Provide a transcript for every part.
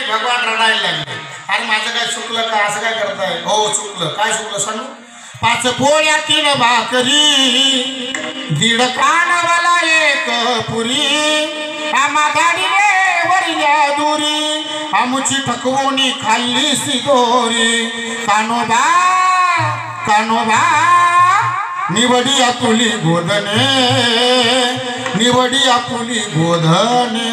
भगवान रडायला लागले. अरे माझं काय चुकलं का, असं काय करताय? हो चुकलं. काय चुकलं सांगू? 5 पोळ्या 3 भाकरी, 1.5 कानवाला 1 पुरी, आम्हा गाडीने वरल्या दुरी, आमची ठकवणी खाल्ली सिदोरी. कानोबा कानोबा निवडी आपुली गोधने, निवडी आपुली गोधने.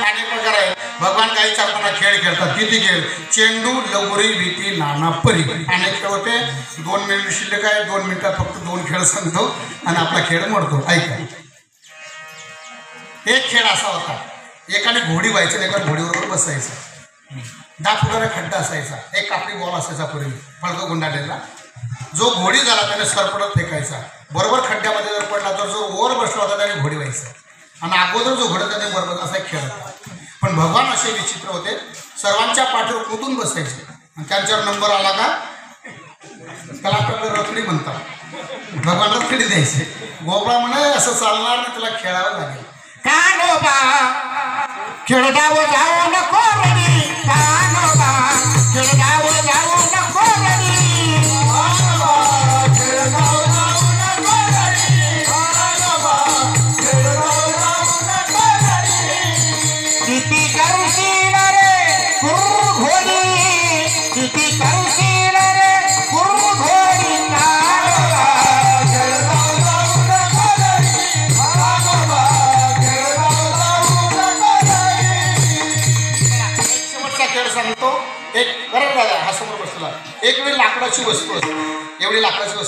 अनेक प्रकार आहे. भगवान काही चालताना खेळ खेळतात. किती खेळ? चेंडू, लगोरी, विटी, नाना, परी. अनेक खेळ होते. 2 मिनिट शिल्लक आहे. 2 मिनिटात फक्त 2 खेळ सांगतो आणि आपला खेळ मोडतो. ऐका. एक खेळ असा होता. एकाने घोडी व्हायचं, एकाने घोडीवर बसायचं. 10 फुटाचा खड्डा असायचा. एक कापडी बॉल असायचा पूर्वी, फळक गुंडाळलेला. जो घोडी झाला त्याने सरपटत फेकायचा. बरोबर खड्ड्यामध्ये जर पडला तर जो वर बसला होता त्याने घोडी व्हायचा आणि अगोदर जो घोडा त्याने बरोबर असा खेळ होता. पण भगवान असे विचित्र होते. सर्वांच्या पाठीवर कुदून बसायचे आणि त्यांच्यावर नंबर आला का त्याला आपल्याला रखडी म्हणतात. भगवान रखडी द्यायचे. गोपाळ म्हणे असं चालणार नाही, त्याला खेळावं लागेल. कानोबा खेळगावं जाऊ नको रडी, कानोबा खेळगावं जाऊ नको रडी, खेळगावं जाऊ नको रडी, कानोबा खेळगावं जाऊ नको रडी. किती करशील रे घोडी, किती करशील रे घोडी, कानोबा खेळगावं जाऊ नको रडी, कानोबा खेळगावं जाऊ नको रडी. एक शेवटचा खेळ सांगतो. एक बरोबर दादा हा समोर बसला. एक वेळी लाकडाची वस्तू असते. एवढी लाकडाची वस्तू